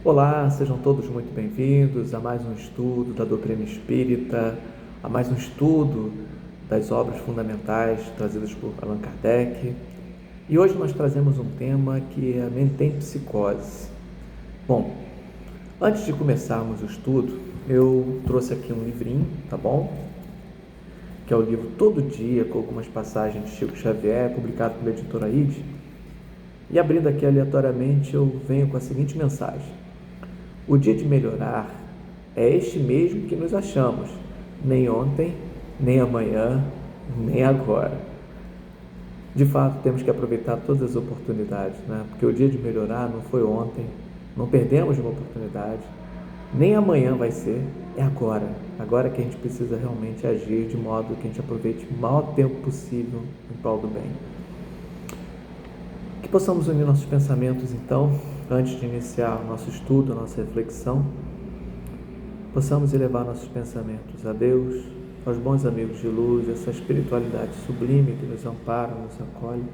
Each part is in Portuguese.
Olá, sejam todos muito bem-vindos a mais um estudo da doutrina espírita, a mais um estudo das obras fundamentais trazidas por Allan Kardec. E hoje nós trazemos um tema que é a metempsicose. Bom, antes de começarmos o estudo, eu trouxe aqui um livrinho, tá bom? Que é o livro Todo Dia, com algumas passagens de Chico Xavier, publicado pela editora Ide. E abrindo aqui aleatoriamente, eu venho com a seguinte mensagem: o dia de melhorar é este mesmo que nos achamos, nem ontem, nem amanhã, nem agora. De fato, temos que aproveitar todas as oportunidades, né? Porque o dia de melhorar não foi ontem, não perdemos uma oportunidade, nem amanhã vai ser, é agora. Agora que a gente precisa realmente agir de modo que a gente aproveite o maior tempo possível em prol do bem. Que possamos unir nossos pensamentos, então, antes de iniciar o nosso estudo, a nossa reflexão, possamos elevar nossos pensamentos a Deus, aos bons amigos de luz, essa espiritualidade sublime que nos ampara, nos acolhe,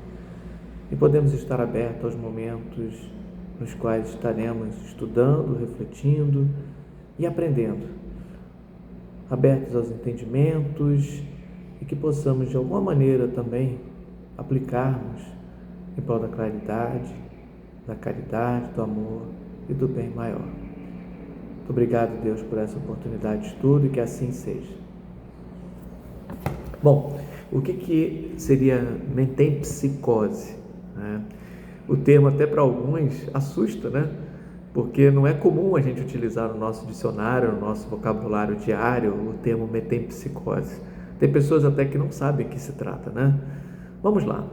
e podemos estar abertos aos momentos nos quais estaremos estudando, refletindo e aprendendo, abertos aos entendimentos e que possamos de alguma maneira também aplicarmos em prol da claridade, da caridade, do amor e do bem maior. Muito obrigado, Deus, por essa oportunidade de estudo e que assim seja. Bom, o que seria metempsicose, né? O termo até para alguns assusta, né? Porque não é comum a gente utilizar no nosso dicionário, no nosso vocabulário diário, o termo metempsicose. Tem pessoas até que não sabem o que se trata, né? Vamos lá.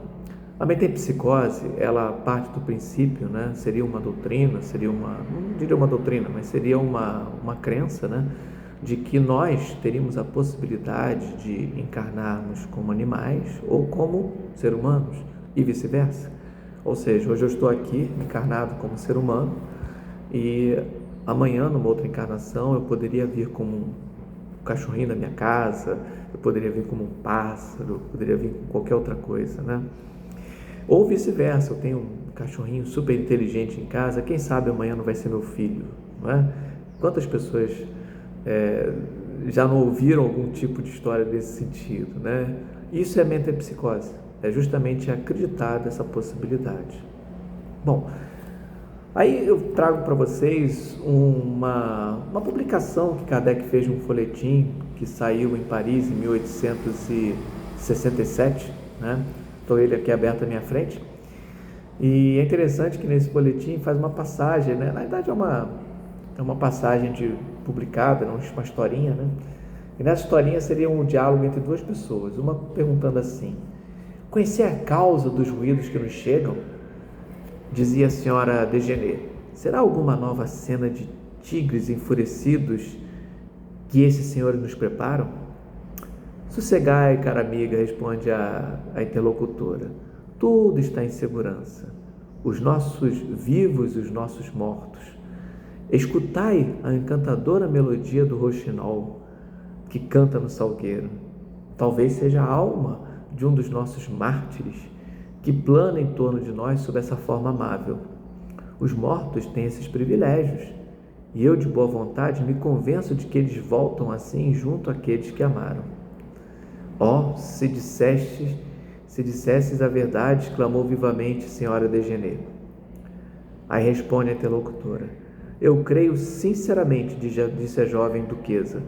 A metempsicose, ela parte do princípio, né? Seria uma doutrina, não diria uma doutrina, mas seria uma crença, né? De que nós teríamos a possibilidade de encarnarmos como animais ou como seres humanos e vice-versa. Ou seja, hoje eu estou aqui encarnado como ser humano e amanhã, numa outra encarnação, eu poderia vir como um cachorrinho da minha casa, eu poderia vir como um pássaro, eu poderia vir com qualquer outra coisa, né? Ou vice-versa, eu tenho um cachorrinho super inteligente em casa, quem sabe amanhã não vai ser meu filho, não é? Quantas pessoas já não ouviram algum tipo de história desse sentido, né? Isso é metempsicose, é justamente acreditar nessa possibilidade. Bom, aí eu trago para vocês uma publicação que Kardec fez de um folhetim que saiu em Paris em 1867, né? Estou ele aqui aberto à minha frente. E é interessante que nesse boletim faz uma passagem, né? Na verdade é uma passagem publicada, uma historinha, né? E nessa historinha seria um diálogo entre duas pessoas, uma perguntando assim: conhecer a causa dos ruídos que nos chegam? Dizia a senhora Desgenais: será alguma nova cena de tigres enfurecidos que esses senhores nos preparam? Sossegai, cara amiga, responde a interlocutora. Tudo está em segurança. Os nossos vivos e os nossos mortos. Escutai a encantadora melodia do roxinol que canta no salgueiro. Talvez seja a alma de um dos nossos mártires que plana em torno de nós sob essa forma amável. Os mortos têm esses privilégios e eu, de boa vontade, me convenço de que eles voltam assim junto àqueles que amaram. Oh, se dissesses a verdade, exclamou vivamente senhora Desgenais. Aí responde a interlocutora: eu creio sinceramente, disse a jovem duquesa.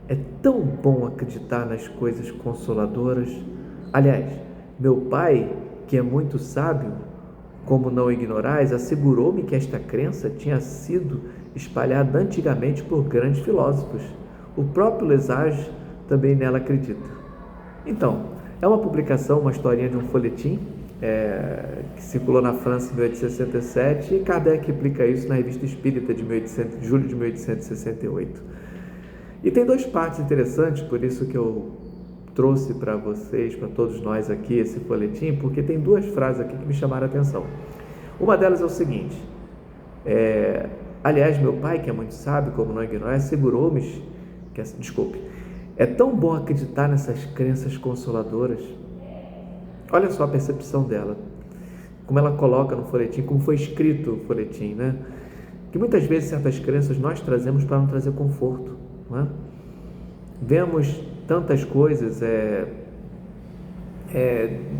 É tão bom acreditar nas coisas consoladoras. Aliás, meu pai, que é muito sábio, como não ignorais, assegurou-me que esta crença tinha sido espalhada antigamente por grandes filósofos. O próprio Lesage também nela acredita. Então, é uma publicação, uma historinha de um folhetim que circulou na França em 1867 e Kardec replica isso na Revista Espírita de julho de 1868. E tem duas partes interessantes, por isso que eu trouxe para vocês, para todos nós aqui, esse folhetim, porque tem duas frases aqui que me chamaram a atenção. Uma delas é o seguinte: aliás, meu pai, que é muito sábio, como não ignorar, assegurou-me é tão bom acreditar nessas crenças consoladoras. Olha só a percepção dela, como ela coloca no folhetim, como foi escrito o folhetim, né? que muitas vezes certas crenças nós trazemos para não trazer conforto, não é? Vemos tantas coisas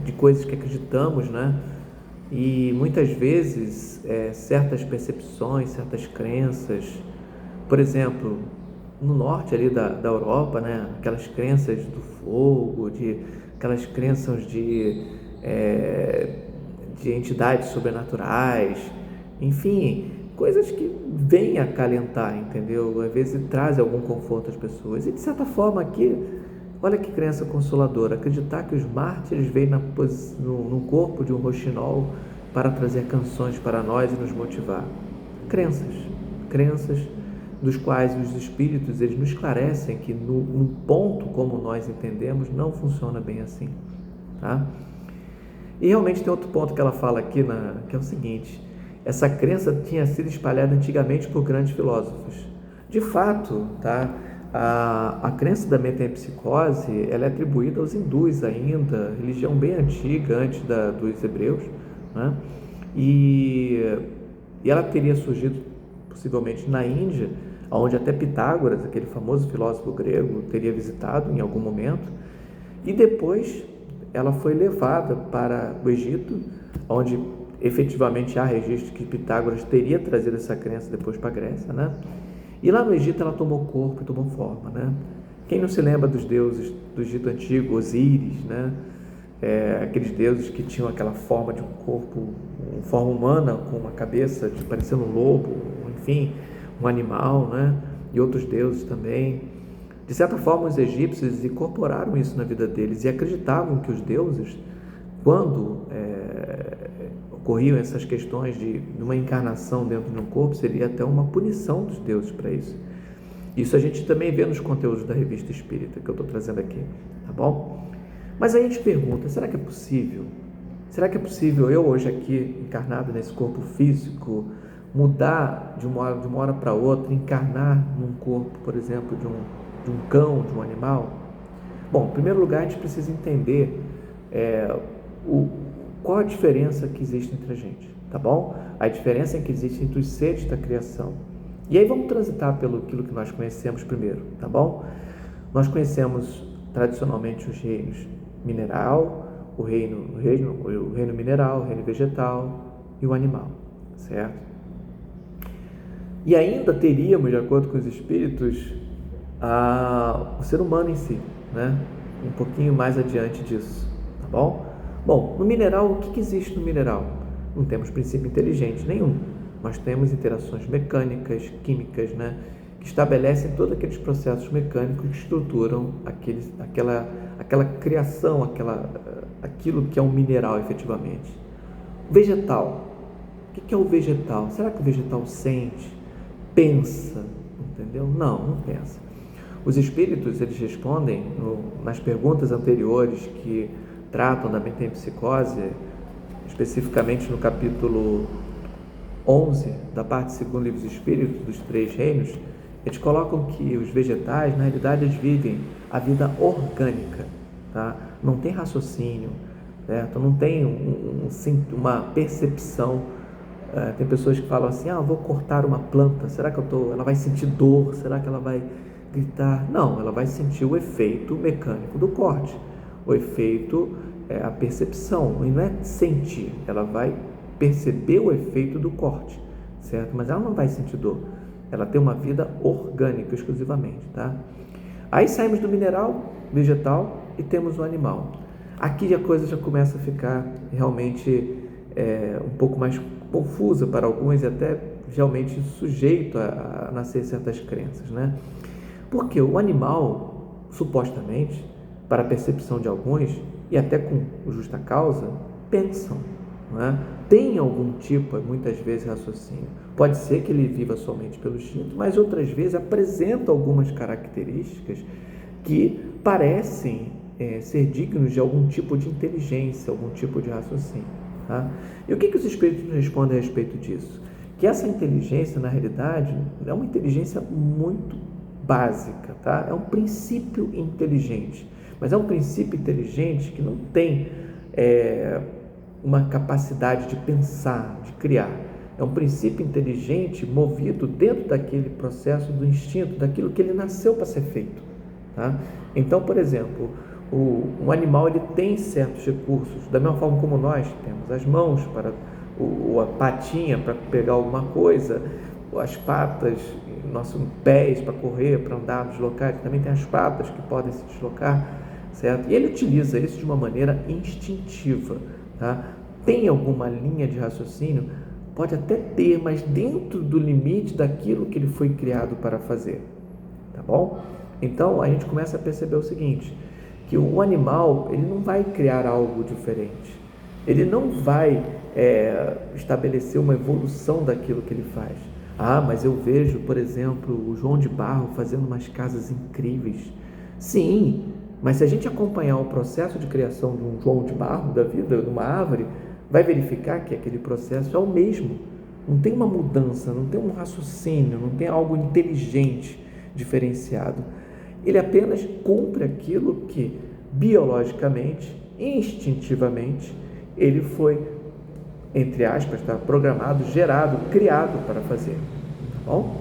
de coisas que acreditamos, né? E muitas vezes certas percepções, certas crenças, por exemplo, no norte ali da Europa, né? Aquelas crenças do fogo, aquelas crenças de entidades sobrenaturais, enfim, coisas que vêm acalentar, entendeu? Às vezes traz algum conforto às pessoas. E de certa forma aqui, olha que crença consoladora, acreditar que os mártires veio no corpo de um roxinol para trazer canções para nós e nos motivar. Crenças dos quais os espíritos eles nos esclarecem que num ponto como nós entendemos não funciona bem assim, tá? E realmente tem outro ponto que ela fala aqui, que é o seguinte: essa crença tinha sido espalhada antigamente por grandes filósofos. De fato, tá? A crença da metempsicose ela é atribuída aos hindus ainda, religião bem antiga, antes dos hebreus, né? E ela teria surgido possivelmente na Índia, onde até Pitágoras, aquele famoso filósofo grego, teria visitado em algum momento, e depois ela foi levada para o Egito, onde efetivamente há registro que Pitágoras teria trazido essa crença depois para a Grécia, né? E lá no Egito ela tomou corpo e tomou forma, né? Quem não se lembra dos deuses do Egito antigo, Osíris, né? Aqueles deuses que tinham aquela forma de um corpo, uma forma humana, com uma cabeça parecendo um lobo, enfim, um animal, né? E outros deuses também. De certa forma, os egípcios incorporaram isso na vida deles e acreditavam que os deuses, quando ocorriam essas questões de uma encarnação dentro de um corpo, seria até uma punição dos deuses para isso. Isso a gente também vê nos conteúdos da Revista Espírita que eu estou trazendo aqui, tá bom? Mas aí a gente pergunta, será que é possível? Será que é possível eu hoje aqui, encarnado nesse corpo físico, mudar de uma hora para outra, encarnar num corpo, por exemplo, de um cão, de um animal? Bom, em primeiro lugar, a gente precisa entender qual a diferença que existe entre a gente, tá bom? A diferença que existe entre os seres da criação. E aí vamos transitar pelo aquilo que nós conhecemos primeiro, tá bom? Nós conhecemos tradicionalmente os reinos mineral, o reino mineral, o reino vegetal e o animal, certo? E ainda teríamos, de acordo com os espíritos, o ser humano em si, né? Um pouquinho mais adiante disso, tá bom? Bom, no mineral, o que existe no mineral? Não temos princípio inteligente nenhum. Nós temos interações mecânicas, químicas, né? Que estabelecem todos aqueles processos mecânicos que estruturam aquela criação, aquilo que é um mineral efetivamente. Vegetal. O que é o vegetal? Será que o vegetal sente, pensa? Entendeu? Não pensa. Os espíritos, eles respondem nas perguntas anteriores que tratam da metempsicose, especificamente no capítulo 11 da parte 2º do Livro dos Espíritos, dos 3 reinos, eles colocam que os vegetais, na realidade, eles vivem a vida orgânica, tá? Não tem raciocínio, certo? Não tem uma percepção. Tem pessoas que falam assim, vou cortar uma planta, será que ela vai sentir dor? Será que ela vai gritar? Não, ela vai sentir o efeito mecânico do corte, o efeito, a percepção, e não é sentir, ela vai perceber o efeito do corte, certo? Mas ela não vai sentir dor, ela tem uma vida orgânica exclusivamente, tá? Aí saímos do mineral, vegetal e temos o animal. Aqui a coisa já começa a ficar realmente um pouco mais confusa para alguns e até realmente sujeito a nascer certas crenças, né? Porque o animal, supostamente, para a percepção de alguns, e até com justa causa, pensam, não é? Tem algum tipo, muitas vezes, raciocínio. Pode ser que ele viva somente pelo instinto, mas outras vezes apresenta algumas características que parecem ser dignos de algum tipo de inteligência, algum tipo de raciocínio, tá? E o que os espíritos respondem a respeito disso? Que essa inteligência, na realidade, é uma inteligência muito básica, tá? É um princípio inteligente, mas é um princípio inteligente que não tem uma capacidade de pensar, de criar. É um princípio inteligente movido dentro daquele processo do instinto, daquilo que ele nasceu para ser feito, tá? Então, por exemplo, um animal ele tem certos recursos, da mesma forma como nós temos as mãos para a patinha para pegar alguma coisa, as patas, nossos pés para correr, para andar nos locais, também tem as patas que podem se deslocar, certo? E ele utiliza isso de uma maneira instintiva, tá? Tem alguma linha de raciocínio? Pode até ter, mas dentro do limite daquilo que ele foi criado para fazer, tá bom? Então a gente começa a perceber o seguinte, que o animal ele não vai criar algo diferente, ele não vai estabelecer uma evolução daquilo que ele faz. Ah, mas eu vejo, por exemplo, o João de Barro fazendo umas casas incríveis. Sim, mas se a gente acompanhar o processo de criação de um João de Barro da vida, de uma árvore, vai verificar que aquele processo é o mesmo. Não tem uma mudança, não tem um raciocínio, não tem algo inteligente, diferenciado. Ele apenas cumpre aquilo que, biologicamente, instintivamente, ele foi, entre aspas, tá, programado, gerado, criado para fazer, tá bom?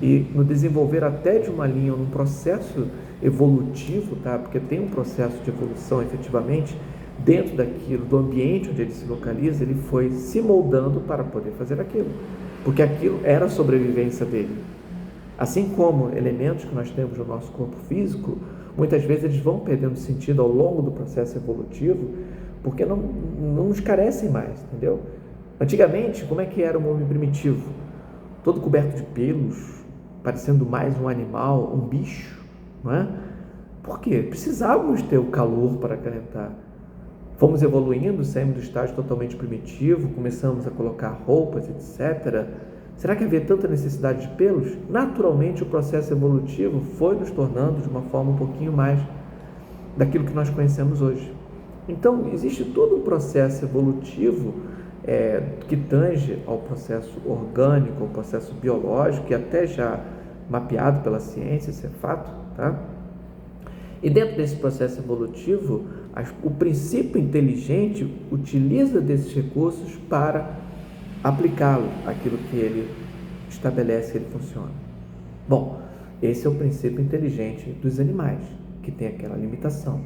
E no desenvolver até de uma linha, num processo evolutivo, tá? Porque tem um processo de evolução efetivamente, dentro daquilo, do ambiente onde ele se localiza, ele foi se moldando para poder fazer aquilo, porque aquilo era a sobrevivência dele. Assim como elementos que nós temos no nosso corpo físico, muitas vezes eles vão perdendo sentido ao longo do processo evolutivo, porque não nos carecem mais, entendeu? Antigamente, como é que era o homem primitivo? Todo coberto de pelos, parecendo mais um animal, um bicho, não é? Por quê? Precisávamos ter o calor para acalentar. Fomos evoluindo, saímos do estágio totalmente primitivo, começamos a colocar roupas, etc. Será que havia tanta necessidade de pelos? Naturalmente, o processo evolutivo foi nos tornando de uma forma um pouquinho mais daquilo que nós conhecemos hoje. Então, existe todo um processo evolutivo que tange ao processo orgânico, ao processo biológico, e até já mapeado pela ciência, isso é fato, tá? E dentro desse processo evolutivo, o princípio inteligente utiliza desses recursos para aplicá-lo àquilo que ele estabelece que ele funciona. Bom, esse é o princípio inteligente dos animais, que tem aquela limitação.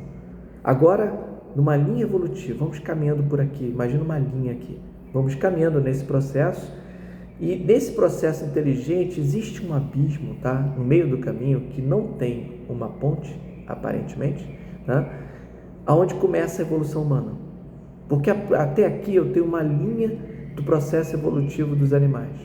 Agora, numa linha evolutiva, vamos caminhando por aqui, imagina uma linha aqui, vamos caminhando nesse processo, e nesse processo inteligente existe um abismo, tá? No meio do caminho, que não tem uma ponte, aparentemente, tá? Aonde começa a evolução humana, porque até aqui eu tenho uma linha do processo evolutivo dos animais,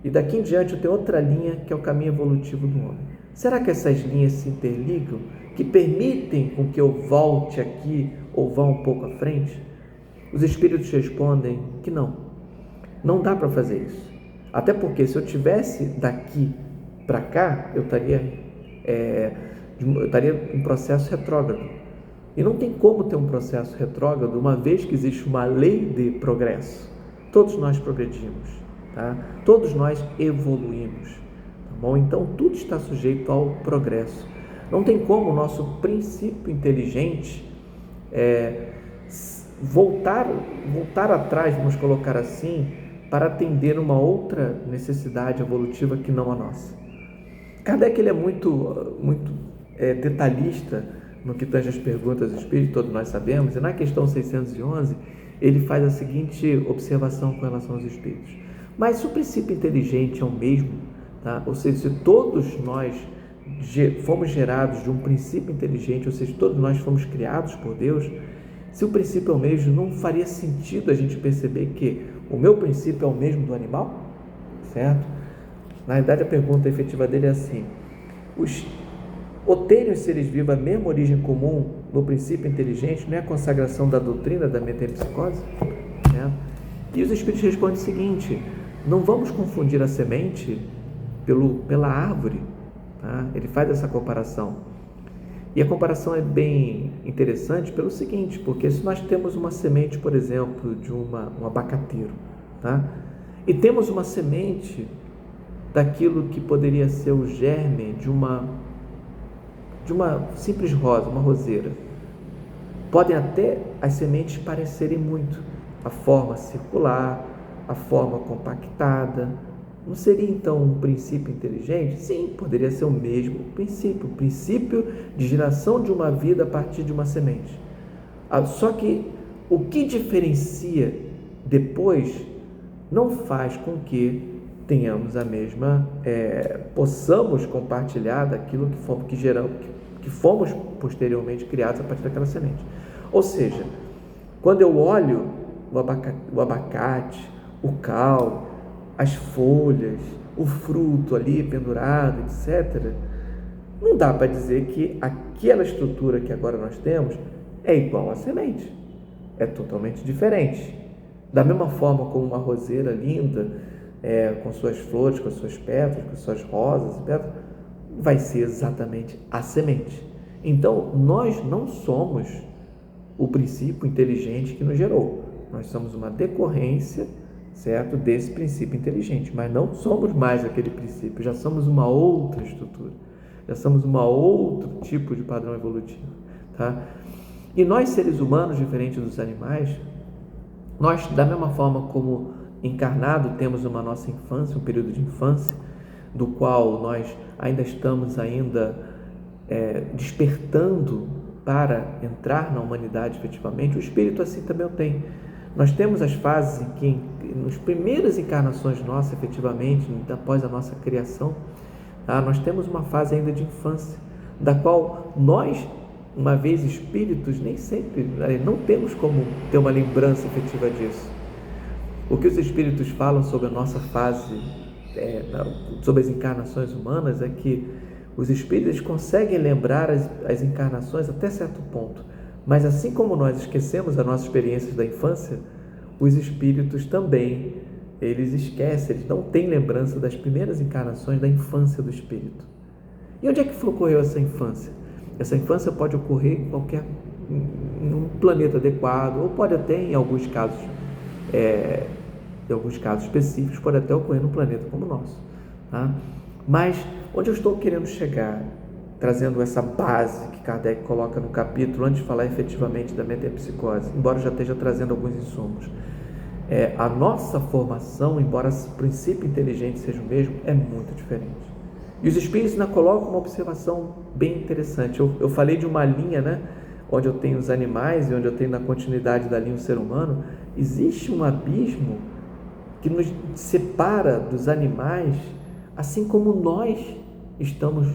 e daqui em diante eu tenho outra linha que é o caminho evolutivo do homem. Será que essas linhas se interligam, que permitem com que eu volte aqui ou vá um pouco à frente? Os espíritos respondem que não dá para fazer isso, até porque se eu tivesse daqui para cá, eu estaria em processo retrógrado, e não tem como ter um processo retrógrado, uma vez que existe uma lei de progresso. Todos nós progredimos, tá? Todos nós evoluímos, tá bom? Então tudo está sujeito ao progresso. Não tem como o nosso princípio inteligente voltar atrás, vamos colocar assim, para atender uma outra necessidade evolutiva que não a nossa. Kardec ele é muito detalhista no que tange as perguntas do Espírito, todos nós sabemos, e na questão 611 ele faz a seguinte observação com relação aos Espíritos. Mas se o princípio inteligente é o mesmo, tá? Ou seja, se todos nós fomos gerados de um princípio inteligente, ou seja, todos nós fomos criados por Deus, se o princípio é o mesmo, não faria sentido a gente perceber que o meu princípio é o mesmo do animal? Certo? Na verdade, a pergunta efetiva dele é assim: terem os seres vivos a mesma origem comum no princípio inteligente não é a consagração da doutrina da metempsicose? E os Espíritos respondem o seguinte: não vamos confundir a semente pela árvore, tá? Ele faz essa comparação. E a comparação é bem interessante pelo seguinte, porque se nós temos uma semente, por exemplo, de um abacateiro, tá? E temos uma semente daquilo que poderia ser o germe de uma simples rosa, uma roseira. Podem até as sementes parecerem muito, a forma circular, a forma compactada. Não seria então um princípio inteligente? Sim, poderia ser o mesmo princípio, o princípio de geração de uma vida a partir de uma semente. Só que o que diferencia depois não faz com que tenhamos a mesma, possamos compartilhar daquilo que fomos posteriormente criados a partir daquela semente. Ou seja, quando eu olho o abacate, o cal, as folhas, o fruto ali pendurado, etc., não dá para dizer que aquela estrutura que agora nós temos é igual à semente. É totalmente diferente. Da mesma forma como uma roseira linda, com suas flores, com suas pétalas, com suas rosas e pétalas, vai ser exatamente a semente. Então, nós não somos o princípio inteligente que nos gerou. Nós somos uma decorrência, certo, desse princípio inteligente, mas não somos mais aquele princípio, já somos uma outra estrutura, já somos um outro tipo de padrão evolutivo, tá? E nós, seres humanos, diferentes dos animais, nós, da mesma forma como encarnado, temos uma nossa infância, um período de infância, do qual nós ainda estamos despertando para entrar na humanidade efetivamente. O espírito assim também o tem. Nós temos as fases em que, nas primeiras encarnações nossas, efetivamente, após a nossa criação, nós temos uma fase ainda de infância, da qual nós, uma vez espíritos, nem sempre, não temos como ter uma lembrança efetiva disso. O que os espíritos falam sobre a nossa fase, sobre as encarnações humanas, é que os espíritos conseguem lembrar as encarnações até certo ponto, mas assim como nós esquecemos as nossas experiências da infância, os espíritos também, eles esquecem, eles não têm lembrança das primeiras encarnações da infância do espírito. E onde é que ocorreu essa infância? Essa infância pode ocorrer em um planeta adequado, ou pode até, em alguns casos específicos, pode até ocorrer num planeta como o nosso, tá? Mas onde eu estou querendo chegar, trazendo essa base que Kardec coloca no capítulo, antes de falar efetivamente da metempsicose, embora eu já esteja trazendo alguns insumos, a nossa formação, embora o princípio inteligente seja o mesmo, é muito diferente. E os espíritos ainda colocam uma observação bem interessante. Eu falei de uma linha, né, onde eu tenho os animais e onde eu tenho na continuidade da linha o ser humano. Existe um abismo que nos separa dos animais, assim como nós estamos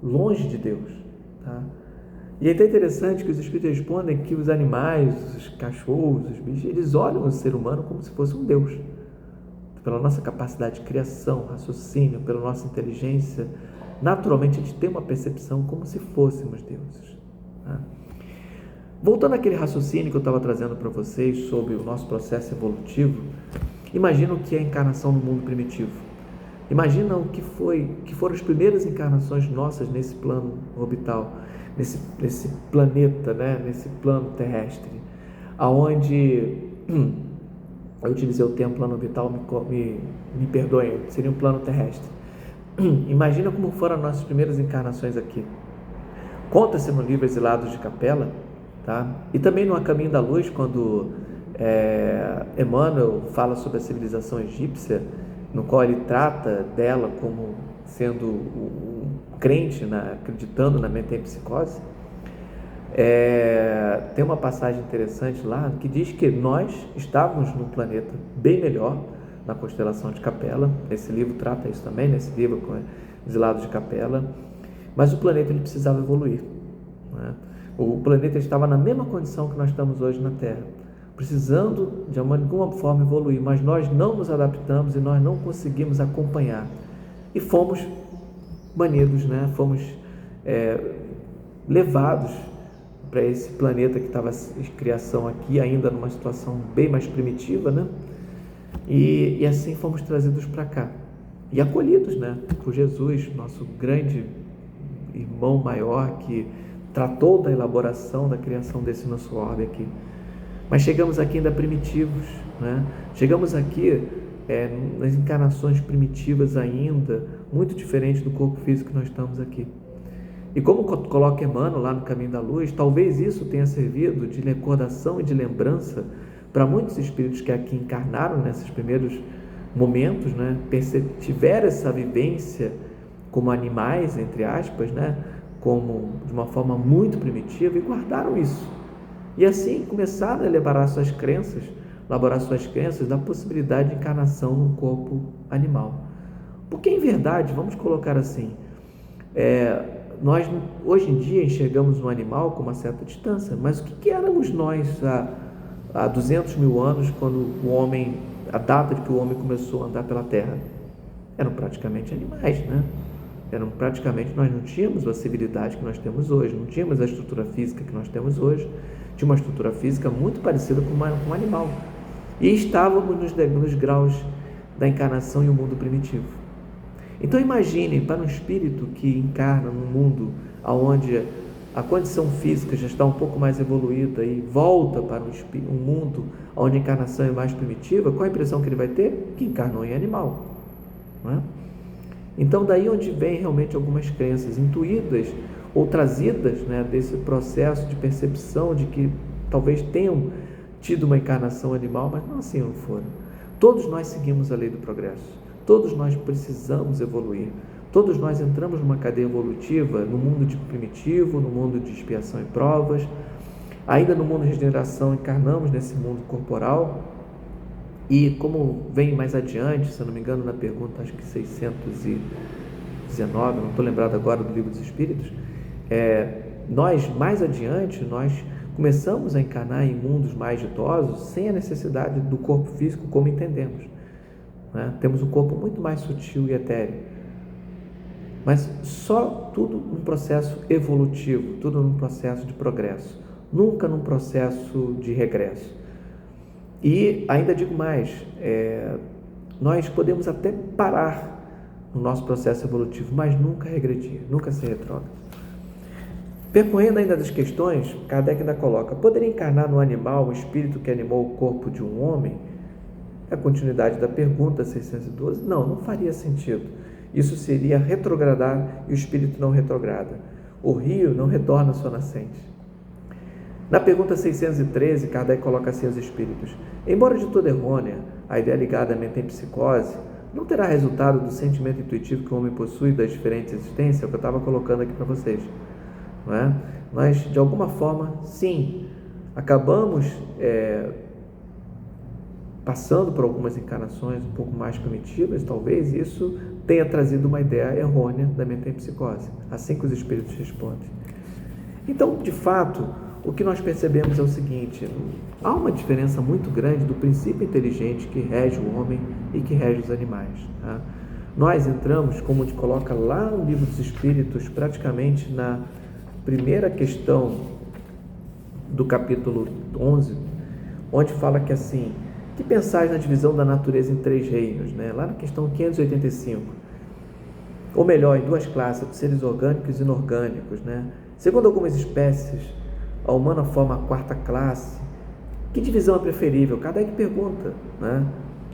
longe de Deus, tá? E é até interessante que os espíritos respondem que os animais, os cachorros, os bichos, eles olham o ser humano como se fosse um Deus. Pela nossa capacidade de criação, raciocínio, pela nossa inteligência, naturalmente a gente tem uma percepção como se fôssemos deuses, tá? Voltando àquele raciocínio que eu estava trazendo para vocês sobre o nosso processo evolutivo, imagina o que é a encarnação no mundo primitivo. Imagina o que foram as primeiras encarnações nossas nesse plano orbital, nesse planeta, né? Nesse plano terrestre, aonde eu utilizei o termo plano orbital, me perdoem, seria um plano terrestre. Imagina como foram as nossas primeiras encarnações aqui. Conta-se no livro Exilados de Capela, tá? E também no A Caminho da Luz, quando Emmanuel fala sobre a civilização egípcia, no qual ele trata dela como sendo um crente, acreditando na metempsicose. Tem uma passagem interessante lá que diz que nós estávamos num planeta bem melhor, na constelação de Capela. Esse livro trata isso também, nesse livro com Exilados de Capela, mas o planeta ele precisava evoluir, né? O planeta estava na mesma condição que nós estamos hoje na Terra, precisando de alguma forma evoluir, mas nós não nos adaptamos e nós não conseguimos acompanhar e fomos banidos, né? Fomos levados para esse planeta que estava em criação aqui, ainda numa situação bem mais primitiva, né? E assim fomos trazidos para cá e acolhidos, né, por Jesus, nosso grande irmão maior, que tratou da elaboração, da criação desse nosso orbe aqui. Mas chegamos aqui ainda primitivos, né? Chegamos aqui nas encarnações primitivas ainda, muito diferente do corpo físico que nós estamos aqui. E como coloca Emmanuel lá no Caminho da Luz, talvez isso tenha servido de recordação e de lembrança para muitos espíritos que aqui encarnaram nesses primeiros momentos, né, tiveram essa vivência como animais, entre aspas, né, como de uma forma muito primitiva, e guardaram isso. E assim começaram a elaborar suas crenças da possibilidade de encarnação num corpo animal. Porque, em verdade, vamos colocar assim, nós hoje em dia enxergamos um animal com uma certa distância, mas o que éramos nós há 200 mil anos, quando a data de que o homem começou a andar pela Terra? Eram praticamente animais, né? Nós não tínhamos a civilidade que nós temos hoje, não tínhamos a estrutura física que nós temos hoje, tinha uma estrutura física muito parecida com um animal. E estávamos nos graus da encarnação em um mundo primitivo. Então imagine, para um espírito que encarna num mundo onde a condição física já está um pouco mais evoluída e volta para um mundo onde a encarnação é mais primitiva, qual a impressão que ele vai ter? Que encarnou em animal, não é? Então daí onde vem realmente algumas crenças intuídas ou trazidas, né, desse processo de percepção de que talvez tenham tido uma encarnação animal, mas não assim não foram. Todos nós seguimos a lei do progresso, todos nós precisamos evoluir, todos nós entramos numa cadeia evolutiva, no mundo de primitivo, no mundo de expiação e provas, ainda no mundo de regeneração encarnamos nesse mundo corporal. E como vem mais adiante, se eu não me engano, na pergunta, acho que 619, não estou lembrado agora do Livro dos Espíritos, nós mais adiante, nós começamos a encarnar em mundos mais ditosos sem a necessidade do corpo físico como entendemos, né? Temos um corpo muito mais sutil e etéreo, mas só tudo num processo evolutivo, tudo num processo de progresso, nunca num processo de regresso. E ainda digo mais, nós podemos até parar no nosso processo evolutivo, mas nunca regredir, nunca ser retrógrado. Percorrendo ainda das questões, Kardec ainda coloca: poderia encarnar no animal o espírito que animou o corpo de um homem? A continuidade da pergunta 612, não faria sentido. Isso seria retrogradar e o espírito não retrograda. O rio não retorna à sua nascente. Na pergunta 613, Kardec coloca assim aos espíritos: embora de toda errônea, a ideia ligada à metempsicose não terá resultado do sentimento intuitivo que o homem possui das diferentes existências? É o que eu estava colocando aqui para vocês, não é? Nós, de alguma forma, sim, acabamos passando por algumas encarnações um pouco mais primitivas, talvez isso tenha trazido uma ideia errônea da metempsicose, assim que os espíritos respondem. Então, de fato, o que nós percebemos é o seguinte: há uma diferença muito grande do princípio inteligente que rege o homem e que rege os animais, tá? Nós entramos, como a gente coloca lá no Livro dos Espíritos, praticamente na primeira questão do capítulo 11, onde fala que assim: que pensais na divisão da natureza em 3 reinos, né? Lá na questão 585, ou melhor, em 2 classes, de seres orgânicos e inorgânicos, né? Segundo algumas espécies, a humana forma a 4ª classe. Que divisão é preferível? Kardec pergunta, né?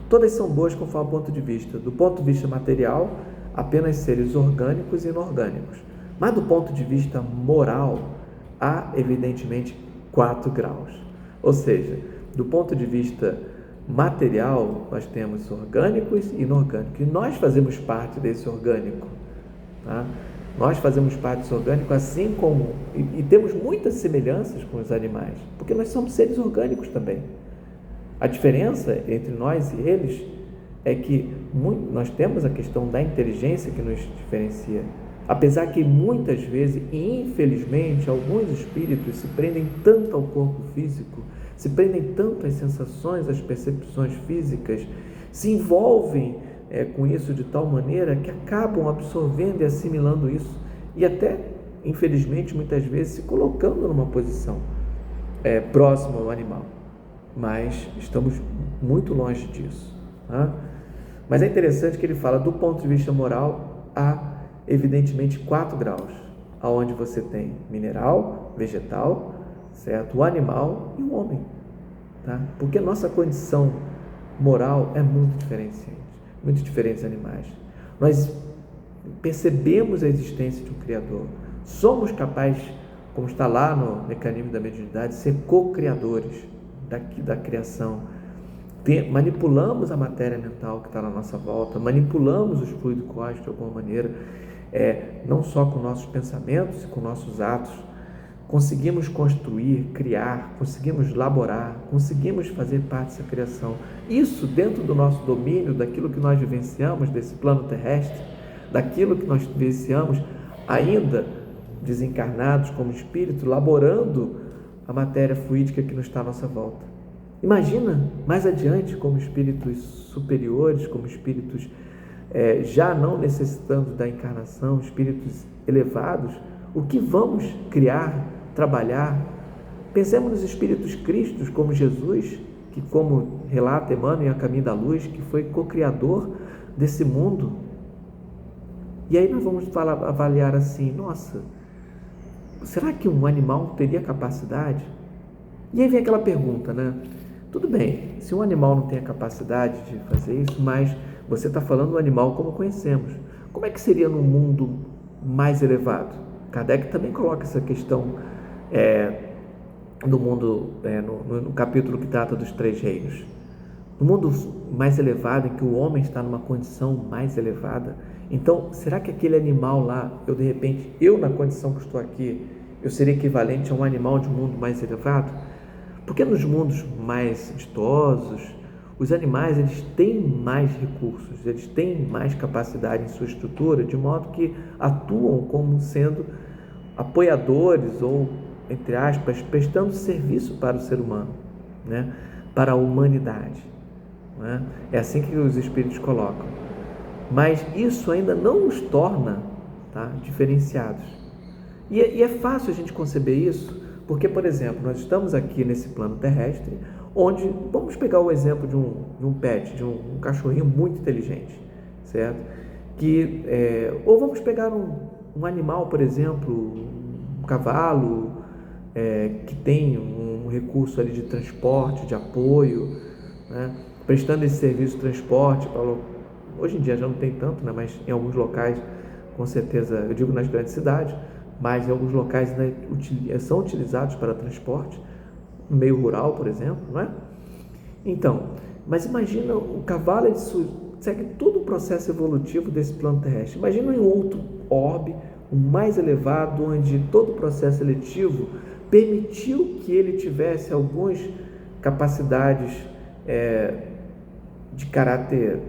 Todas são boas conforme o ponto de vista. Do ponto de vista material, apenas seres orgânicos e inorgânicos. Mas do ponto de vista moral, há evidentemente 4 graus. Ou seja, do ponto de vista material, nós temos orgânicos e inorgânicos. E nós fazemos parte desse orgânico, tá? Nós fazemos parte desse orgânico, assim como... E temos muitas semelhanças com os animais, porque nós somos seres orgânicos também. A diferença entre nós e eles é que nós temos a questão da inteligência que nos diferencia. Apesar que muitas vezes, e infelizmente, alguns espíritos se prendem tanto ao corpo físico, se prendem tanto às sensações, às percepções físicas, se envolvem com isso de tal maneira que acabam absorvendo e assimilando isso e até, infelizmente, muitas vezes se colocando numa posição próxima ao animal. Mas estamos muito longe disso, tá? Mas é interessante que ele fala, do ponto de vista moral, há evidentemente 4 graus, aonde você tem mineral, vegetal, certo? O animal e o homem, tá? Porque a nossa condição moral é muito diferente dos animais. Nós percebemos a existência de um Criador, somos capazes, como está lá no mecanismo da mediunidade, ser co-criadores, daqui da criação. Manipulamos a matéria mental que está na nossa volta, manipulamos os fluidos cósmicos de alguma maneira, não só com nossos pensamentos e com nossos atos. Conseguimos construir, criar, conseguimos elaborar, conseguimos fazer parte dessa criação. Isso dentro do nosso domínio, daquilo que nós vivenciamos, desse plano terrestre, daquilo que nós vivenciamos ainda desencarnados como espírito, laborando a matéria fluídica que nos está à nossa volta. Imagina mais adiante como espíritos superiores, como espíritos já não necessitando da encarnação, espíritos elevados, o que vamos criar, trabalhar. Pensemos nos espíritos cristos como Jesus, que, como relata Emmanuel em A Caminho da Luz, que foi co-criador desse mundo. E aí nós vamos avaliar assim, nossa, será que um animal teria capacidade? E aí vem aquela pergunta, né? Tudo bem, se um animal não tem a capacidade de fazer isso, mas você está falando do animal como conhecemos. Como é que seria num mundo mais elevado? Kardec também coloca essa questão no mundo, no capítulo que trata dos 3 reinos. No mundo mais elevado, em que o homem está numa condição mais elevada, então, será que aquele animal lá, eu na condição que estou aqui, eu seria equivalente a um animal de um mundo mais elevado? Porque nos mundos mais ditosos, os animais eles têm mais recursos, eles têm mais capacidade em sua estrutura, de modo que atuam como sendo apoiadores ou, entre aspas, prestando serviço para o ser humano, né? Para a humanidade. Né? É assim que os espíritos colocam. Mas isso ainda não os torna, tá, diferenciados. E é fácil a gente conceber isso, porque, por exemplo, nós estamos aqui nesse plano terrestre, onde, vamos pegar o exemplo de um pet, de um cachorrinho muito inteligente, certo? Ou vamos pegar um animal, por exemplo, um cavalo, que tem um recurso ali de transporte, de apoio, né? Prestando esse serviço de transporte para... Hoje em dia já não tem tanto, né? Mas em alguns locais, com certeza, eu digo nas grandes cidades, mas em alguns locais ainda são utilizados para transporte, no meio rural, por exemplo, não é? Então, mas imagina, o cavalo ele segue todo o processo evolutivo desse plano terrestre. Imagina em outro orbe, o mais elevado, onde todo o processo seletivo permitiu que ele tivesse algumas capacidades de caráter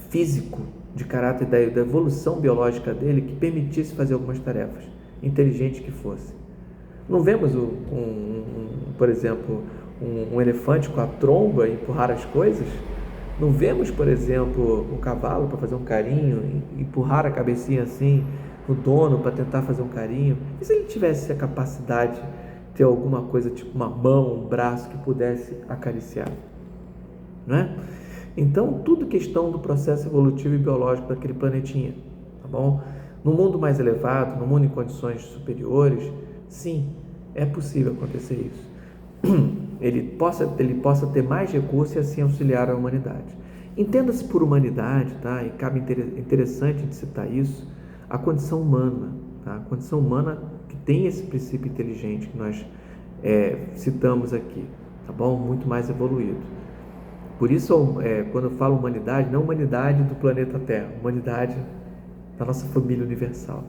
físico, de caráter da evolução biológica dele, que permitisse fazer algumas tarefas, inteligente que fosse. Não vemos, por exemplo, um elefante com a tromba empurrar as coisas? Não vemos, por exemplo, um cavalo para fazer um carinho, empurrar a cabecinha assim no dono para tentar fazer um carinho? E se ele tivesse a capacidade de ter alguma coisa, tipo uma mão, um braço que pudesse acariciar? Não é? Então, tudo questão do processo evolutivo e biológico daquele planetinha, tá bom? No mundo mais elevado, no mundo em condições superiores, sim, é possível acontecer isso. Ele possa ter mais recursos e assim auxiliar a humanidade. Entenda-se por humanidade, tá? E cabe interessante de citar isso, a condição humana, tá? A condição humana que tem esse princípio inteligente que nós citamos aqui, tá bom? Muito mais evoluído. Por isso, quando eu falo humanidade, não humanidade do planeta Terra, humanidade da nossa família universal.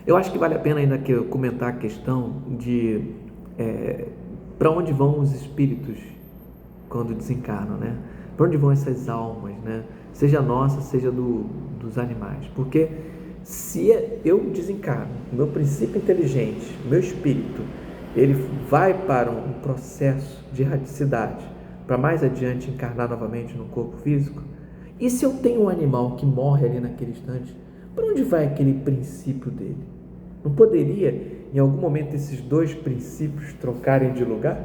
Eu acho que vale a pena ainda comentar a questão de para onde vão os espíritos quando desencarnam, né? Para onde vão essas almas, né? Seja nossa, seja dos animais. Porque se eu desencarno, meu princípio inteligente, meu espírito, ele vai para um processo de erraticidade, para mais adiante encarnar novamente no corpo físico. E se eu tenho um animal que morre ali naquele instante, para onde vai aquele princípio dele? Não poderia, em algum momento, esses dois princípios trocarem de lugar?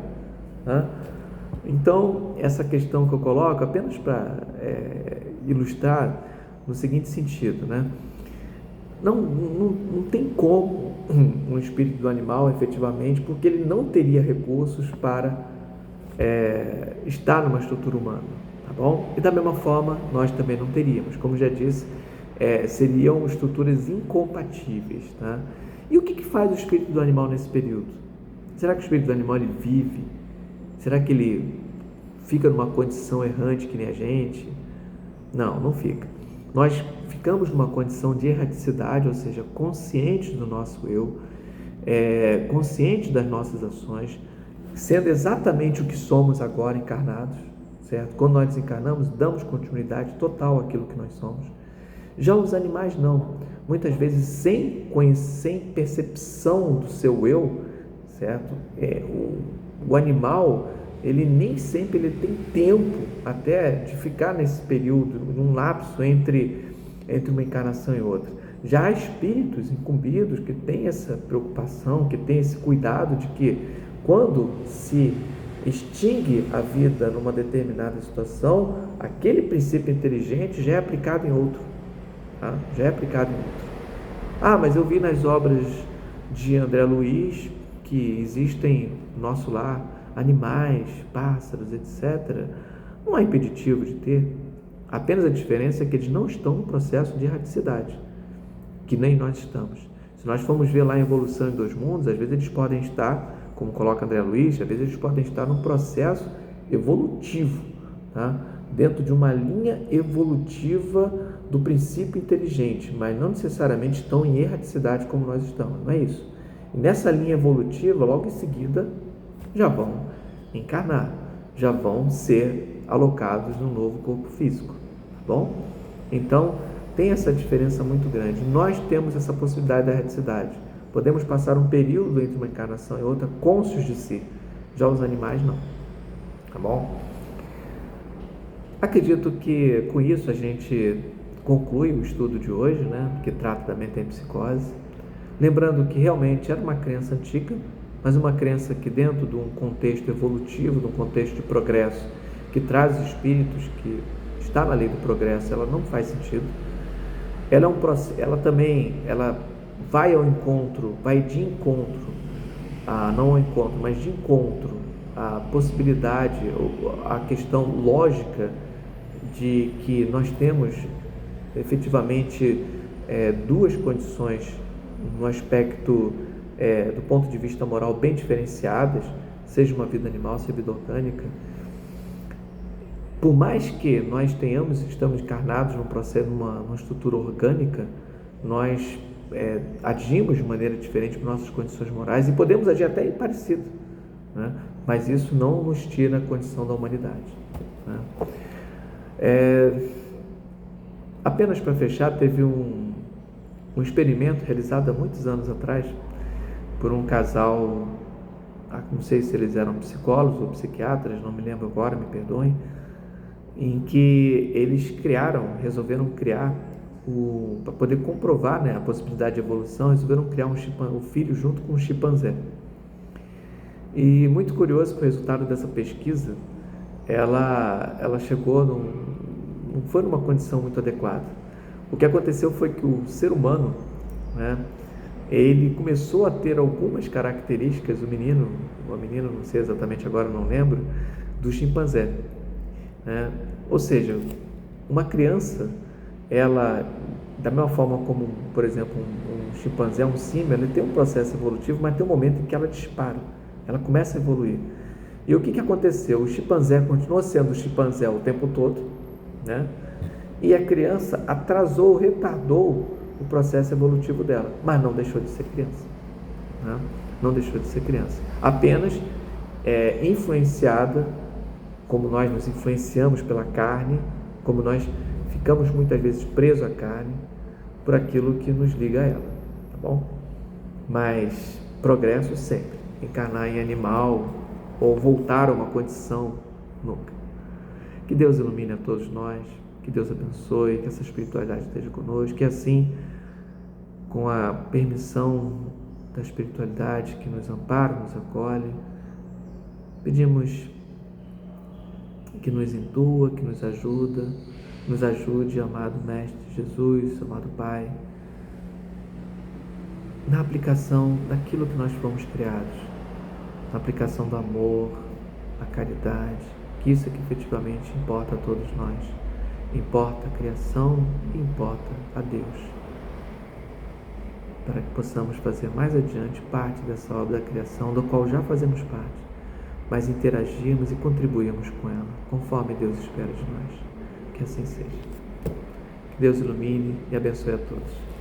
Então, essa questão que eu coloco apenas para ilustrar no seguinte sentido, né? Não tem como um espírito do animal, efetivamente, porque ele não teria recursos para estar numa estrutura humana, tá bom? E da mesma forma, nós também não teríamos, como já disse, seriam estruturas incompatíveis, tá? E o que faz o espírito do animal nesse período? Será que o espírito animal ele vive? Será que ele fica numa condição errante que nem a gente? Não, não fica. Nós ficamos numa condição de erraticidade, ou seja, conscientes do nosso eu, conscientes das nossas ações, sendo exatamente o que somos agora encarnados, certo? Quando nós desencarnamos, damos continuidade total àquilo que nós somos. Já os animais não. Muitas vezes sem percepção do seu eu, certo? O animal, ele nem sempre ele tem tempo até de ficar nesse período, num lapso entre uma encarnação e outra. Já há espíritos incumbidos que têm essa preocupação, que têm esse cuidado de que quando se extingue a vida numa determinada situação, aquele princípio inteligente já é aplicado em outro. Tá? Já é aplicado em outro. Mas eu vi nas obras de André Luiz que existem no nosso lar animais, pássaros, etc. Não há impeditivo de ter. Apenas a diferença é que eles não estão no processo de erraticidade, que nem nós estamos. Se nós formos ver lá a evolução em dois mundos, às vezes eles podem estar, como coloca André Luiz, às vezes eles podem estar num processo evolutivo, tá? Dentro de uma linha evolutiva do princípio inteligente, mas não necessariamente estão em erraticidade como nós estamos, não é isso. E nessa linha evolutiva, logo em seguida, já vão encarnar, já vão ser alocados num novo corpo físico, tá bom? Então, tem essa diferença muito grande. Nós temos essa possibilidade da erraticidade. Podemos passar um período entre uma encarnação e outra cônscios de si. Já os animais não, tá bom? Acredito que com isso a gente conclui o estudo de hoje, né, que trata da metempsicose. Lembrando que realmente era uma crença antiga, mas uma crença que dentro de um contexto evolutivo, de um contexto de progresso, que traz os espíritos, que está na lei do progresso, ela não faz sentido. Ela também vai ao encontro, vai de encontro, não ao encontro, mas de encontro, a possibilidade, a questão lógica de que nós temos efetivamente duas condições no aspecto do ponto de vista moral bem diferenciadas, seja uma vida animal, seja vida orgânica. Por mais que nós estamos encarnados num processo, numa estrutura orgânica, nós agimos de maneira diferente para nossas condições morais e podemos agir até parecido, né? Mas isso não nos tira a condição da humanidade, né? Apenas para fechar, teve um experimento realizado há muitos anos atrás por um casal, não sei se eles eram psicólogos ou psiquiatras, não me lembro agora, me perdoem, em que eles resolveram criar, para poder comprovar, né, a possibilidade de evolução, resolveram criar um filho junto com um chimpanzé. E muito curioso que o resultado dessa pesquisa, ela chegou, não foi numa condição muito adequada. O que aconteceu foi que o ser humano, né, ele começou a ter algumas características, o menino, ou a menina, não sei exatamente agora, não lembro, do chimpanzé, né? Ou seja, uma criança, ela, da mesma forma como, por exemplo, um chimpanzé, um símio, ele tem um processo evolutivo, mas tem um momento em que ela dispara, ela começa a evoluir. E o que aconteceu? O chimpanzé continuou sendo o chimpanzé o tempo todo, né? E a criança retardou o processo evolutivo dela, mas não deixou de ser criança, né? Não deixou de ser criança, apenas influenciada, como nós nos influenciamos pela carne, como nós ficamos muitas vezes presos à carne, por aquilo que nos liga a ela, tá bom? Mas progresso sempre, encarnar em animal ou voltar a uma condição, nunca. Que Deus ilumine a todos nós, que Deus abençoe, que essa espiritualidade esteja conosco, que assim, com a permissão da espiritualidade que nos ampara, nos acolhe, pedimos que nos intua, que nos ajude, amado Mestre Jesus, amado Pai, na aplicação daquilo que nós fomos criados, na aplicação do amor, da caridade, que isso é que efetivamente importa a todos nós. Importa a criação e importa a Deus. para que possamos fazer mais adiante parte dessa obra da criação, do qual já fazemos parte, mas interagirmos e contribuirmos com ela, conforme Deus espera de nós. Que assim seja. Que Deus ilumine e abençoe a todos.